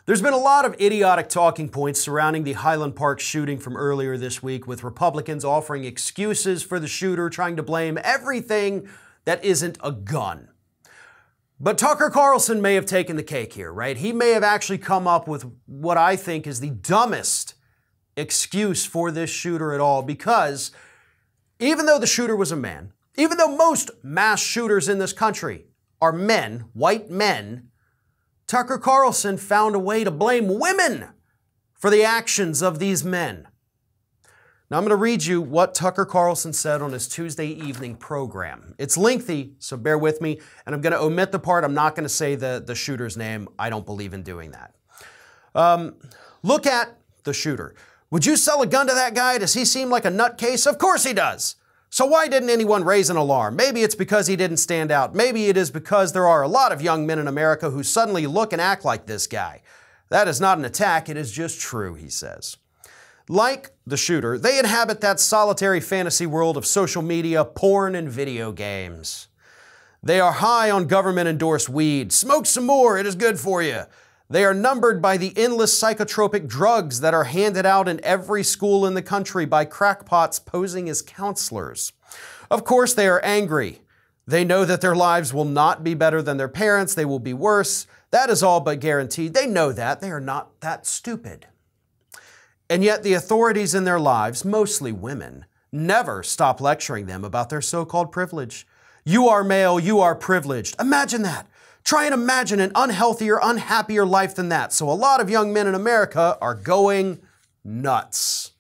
There's been a lot of idiotic talking points surrounding the Highland Park shooting from earlier this week, with Republicans offering excuses for the shooter, trying to blame everything that isn't a gun. But Tucker Carlson may have taken the cake here, right? He may have actually come up with what I think is the dumbest excuse for this shooter at all, because even though the shooter was a man, even though most mass shooters in this country are men, white men, Tucker Carlson found a way to blame women for the actions of these men. Now I'm going to read you what Tucker Carlson said on his Tuesday evening program. It's lengthy, so bear with me, and I'm going to omit the part. I'm not going to say the shooter's name. I don't believe in doing that. Look at the shooter. Would you sell a gun to that guy? Does he seem like a nutcase? Of course he does. So why didn't anyone raise an alarm? Maybe it's because he didn't stand out. Maybe it is because there are a lot of young men in America who suddenly look and act like this guy. That is not an attack, it is just true, he says. Like the shooter, they inhabit that solitary fantasy world of social media, porn, and video games. They are high on government-endorsed weed. Smoke some more, it is good for you. They are numbered by the endless psychotropic drugs that are handed out in every school in the country by crackpots posing as counselors. Of course, they are angry. They know that their lives will not be better than their parents. They will be worse. That is all but guaranteed. They know that. They are not that stupid. And yet the authorities in their lives, mostly women, never stop lecturing them about their so-called privilege. You are male, you are privileged. Imagine that. Try and imagine an unhealthier, unhappier life than that. So a lot of young men in America are going nuts.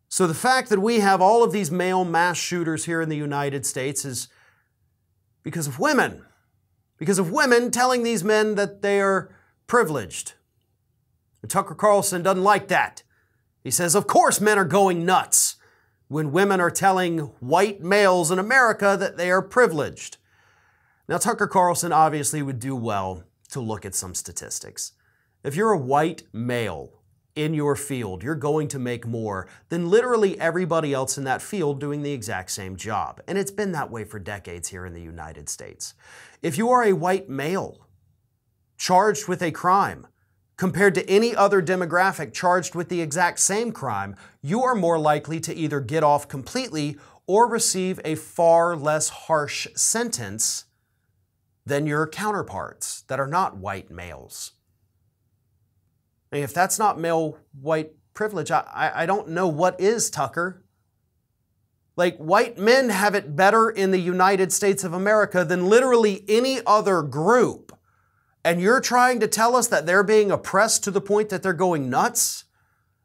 So the fact that we have all of these male mass shooters here in the United States is because of women. Because of women telling these men that they are privileged. And Tucker Carlson doesn't like that. He says, of course men are going nuts when women are telling white males in America that they are privileged. Now, Tucker Carlson obviously would do well to look at some statistics. If you're a white male in your field, you're going to make more than literally everybody else in that field doing the exact same job. And it's been that way for decades here in the United States. If you are a white male charged with a crime, compared to any other demographic charged with the exact same crime, you are more likely to either get off completely or receive a far less harsh sentence than your counterparts that are not white males. And if that's not male white privilege, I don't know what is, Tucker. Like, white men have it better in the United States of America than literally any other group. And you're trying to tell us that they're being oppressed to the point that they're going nuts?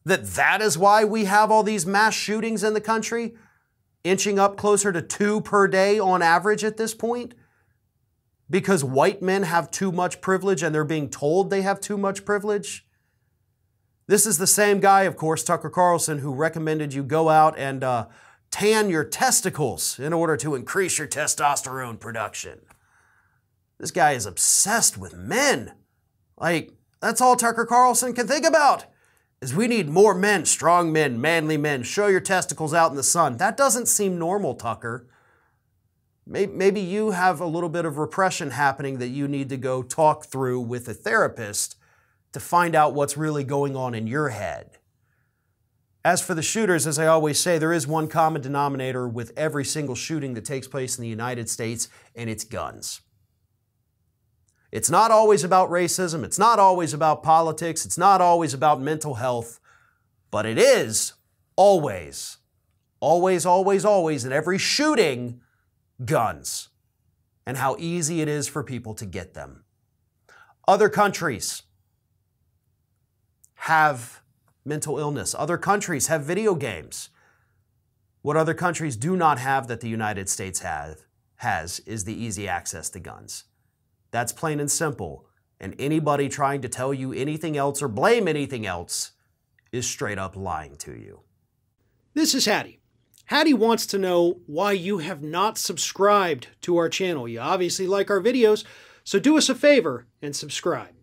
That is why we have all these mass shootings in the country, inching up closer to 2 per day on average at this point? Because white men have too much privilege and they're being told they have too much privilege? This is the same guy, of course, Tucker Carlson, who recommended you go out and tan your testicles in order to increase your testosterone production. This guy is obsessed with men. Like, that's all Tucker Carlson can think about, is we need more men, strong men, manly men. Show your testicles out in the sun. That doesn't seem normal, Tucker. Maybe you have a little bit of repression happening that you need to go talk through with a therapist to find out what's really going on in your head. As for the shooters, as I always say, there is one common denominator with every single shooting that takes place in the United States, and it's guns. It's not always about racism. It's not always about politics. It's not always about mental health. But it is always, always, always, always, in every shooting, guns. And how easy it is for people to get them. Other countries have mental illness. Other countries have video games. What other countries do not have that the United States has is the easy access to guns. That's plain and simple. And anybody trying to tell you anything else or blame anything else is straight up lying to you. This is Hattie. Hattie wants to know why you have not subscribed to our channel. You obviously like our videos, so do us a favor and subscribe.